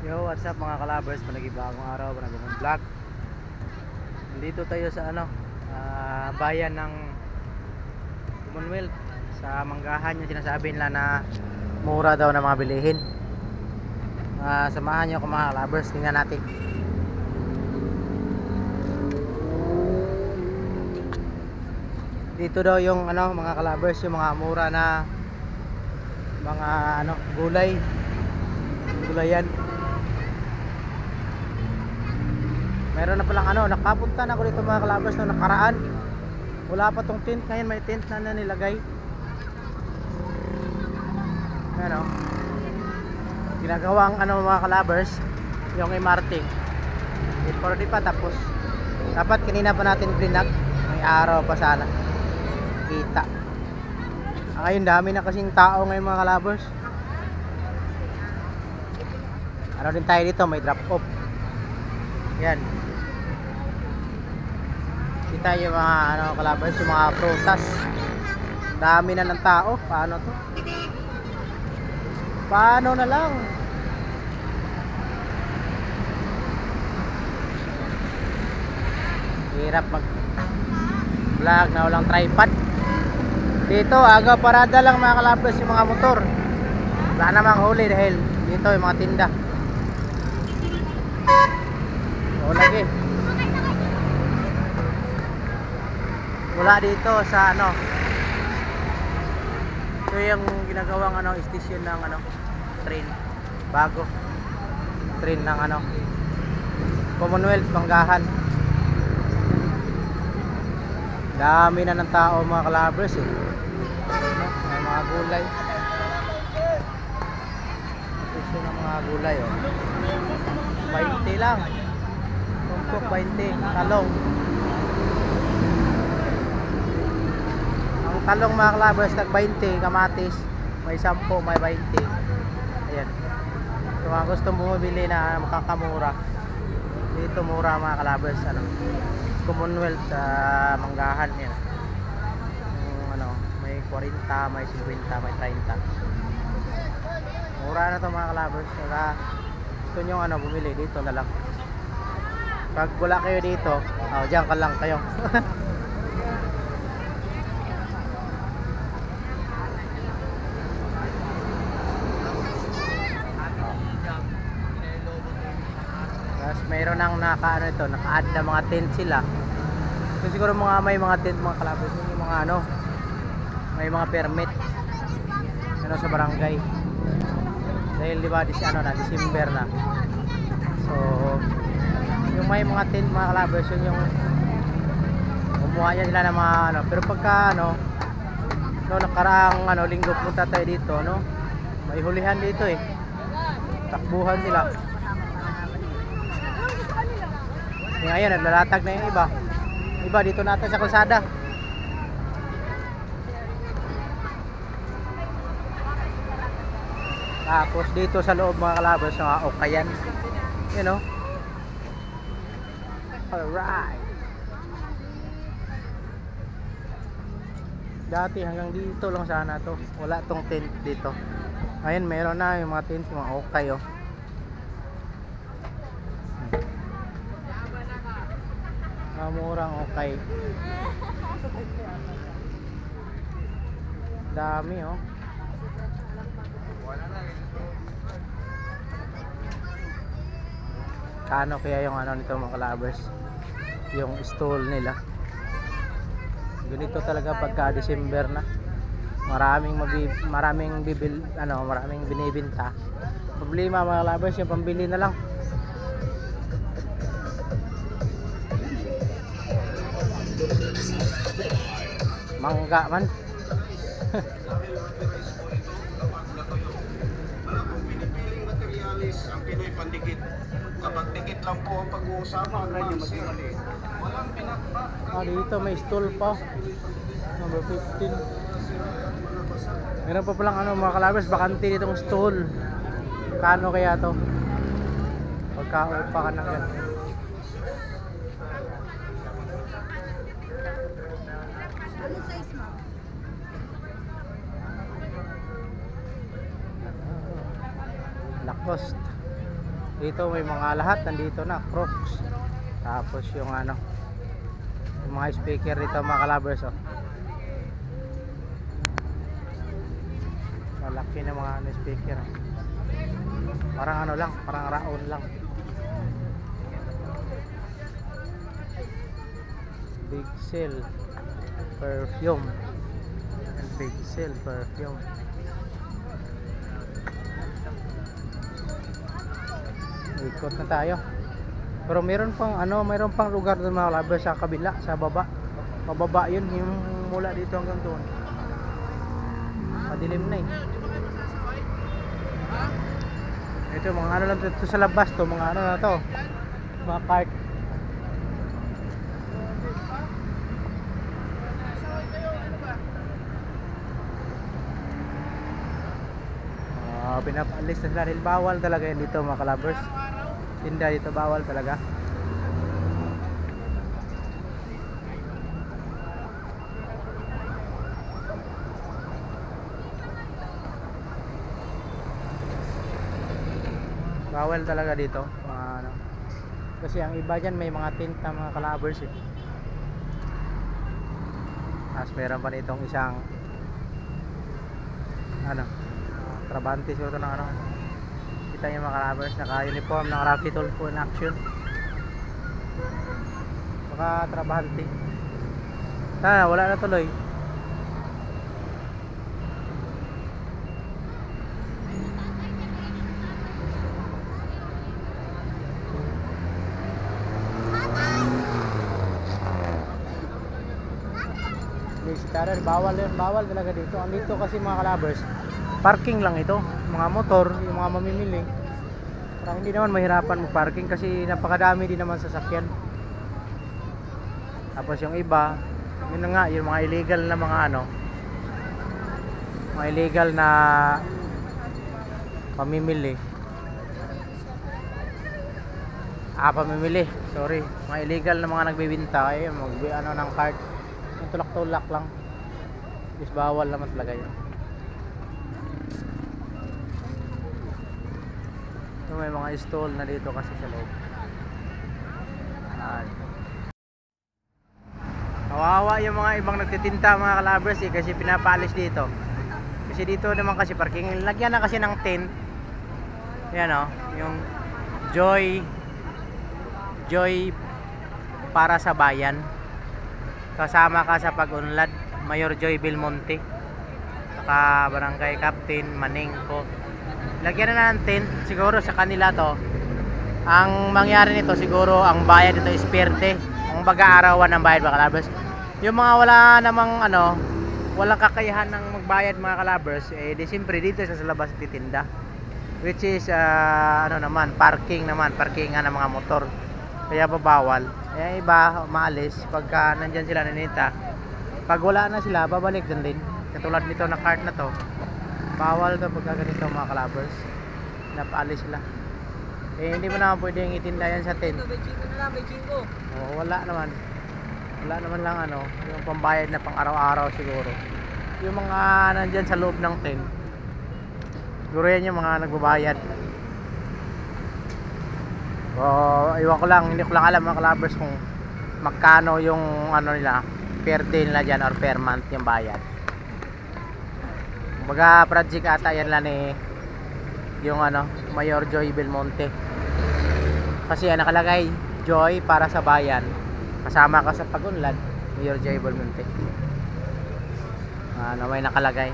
Yo, what's up mga kalabers? Panagibagong araw, panagibagong vlog. Nandito tayo sa bayan ng Commonwealth, sa Manggahan. Yung sinasabi nila na mura daw na mga bilihin. Samahan nyo ako mga kalabers, tingnan natin. Dito daw yung mga kalabers, yung mga mura na mga gulayan. Meron na palang nakapunta na ako dito mga kalabers no nakaraan. Wala pa tong tent, ngayon may tent na nilagay. Ginagawang mga kalabers, yung MRT. 8:40 pa tapos. Dapat kanina pa natin brinag, may araw pa sana. Kita. Ngayon dami na kasing tao ngayon mga kalabers. Din tayo dito, may drop off. Yan. Kita yung mga kalabers, yung mga prutas. Dami na ng tao. Paano to? Paano na lang? Hirap mag vlog na walang tripod. Dito aga parada lang mga kalabers yung mga motor. Wala namang huli dahil dito yung mga tinda. Lagi. Wala dito sa ito yung ginagawang station ng train, bago train ng Commonwealth Manggahan. Dami na ng tao mga kalabers may mga gulay, station ng mga gulay 20 lang. Tumpok 20, talong. Ang talong mga kalabers tag 20, kamatis may 10, may 20. Ayan. Kung mga gustong bumibili na makakamura, dito mura mga kalabers Commonwealth sa Manggahan yan. May 40, may 50, may 30. Mura na to mga kalabers. Kaya gusto nyo bumili dito na lang. Pag wala kayo dito, diyan ka lang kayo. Tapos mayroon nang naka-add na mga tent sila. So siguro may mga tent mga kalabers, yung mga may mga permit sa barangay. Dahil di ba December na. So yung may mga tent mga kalabers, yung kumuha niya sila ng mga pero pagka nakaraang linggo punta tayo dito may hulihan dito takbuhan sila. Ngayon naglalatag na yung iba dito natin sa kalsada. Tapos dito sa loob mga kalabers okayan, alright. Dati hanggang dito lang sana to, wala tong tent dito. Ngayon meron na yung mga tent, mga okay murang okay. Dami kano kaya yung nito mga kalabers, yung stall nila. Ganito talaga pagka December na. Maraming binibenta. Problema mga kalabers, yung pambili na lang. Mangga man. Ang Pinoy pandikit. Kapag dikit lang po ang pag-uusapan, walang pinakbak. Dito may stall pa. Number 15. Meron pa palang mga kalabers, bakante ditong stall. Kano kaya to? Pagka-upa ka ng ganun. Lacoste. Dito may mga lahat nandito na, Crocs. Tapos yung ano, yung mga speaker dito mga kalabers, oh. Malaki na mga ano, speaker, oh. Parang ano lang, parang raon lang. Big Sale perfume. Big Sale perfume. Ikot na tayo. Pero meron pang ano, meron pang lugar doon mga kalabers sa kabila, sa baba. Mababa yun, yung mula dito hanggang doon. Madilim na eh. Ito mga ano lang dito sa labas to, mga ano na to. Mga cart. Pinapaalis na sila dahil bawal talaga yan dito mga kalabers. Tinda dito bawal talaga. Bawal talaga dito ano. Kasi ang iba dyan may mga tent na mga kalabers eh. Tapos meron pa ditong isang ano, trabante siguro ng ano. Kita niyo mga kalabers, naka-uniform ng Rocky Tulfo in action. Baka trabante. Wala na tuloy. Karan bawal yun, bawal talaga dito. Andito kasi mga kalabers, parking lang ito, mga motor, yung mga mamimili. Para hindi naman mahirapan mo parking kasi napakadami din naman sasakyan. Tapos yung iba, yun na nga, yung mga illegal na mga ano, mga illegal na pamimili. Pamimili, sorry. Mga illegal na mga nagbibinta, ano ng card. Yung tulak-tulak lang. Is bawal naman talaga yun. So, may mga stall na dito kasi sa loob. Kawawa yung mga ibang nagtitinta mga kalabers eh, kasi pinapaalis dito. Kasi dito naman kasi parking. Lagyan na kasi ng tent. Yan o, yung Joy para sa bayan. Kasama ka sa pag-unlad, Mayor Joy Belmonte, saka Barangay Captain Maningko. Lagyan na ng tent, siguro sa kanila to. Ang mangyari nito siguro, ang bayad nito is perte. Ang baga-arawan ng bayad mga kalabers. Yung mga wala namang ano, walang kakayahan ng magbayad mga kalabers, di siyempre dito sa labas titinda. Which is ano naman, parkingan ng mga motor. Kaya babawal. Kaya iba maalis pagka nandyan sila nanita. Pag wala na sila, babalik din. Katulad nito na cart na to. Bawal to pagka ganito mga kalabers. Napaalis sila. Hindi mo naman pwedeng itinda yan sa tent. Wala naman. Wala naman lang ano, yung pambayad na pang araw-araw siguro. Yung mga nandyan sa loob ng tent. Siguro yan yung mga nagbabayad. Iwan ko lang, hindi ko lang alam mga kalabers kung magkano yung ano nila, per day nila dyan or per month yung bayad. Baga project ata yan lang yung ano, Mayor Joy Belmonte. Kasi nakalagay Joy para sa bayan. Kasama ka sa pag-unlad, Mayor Joy Belmonte. May nakalagay.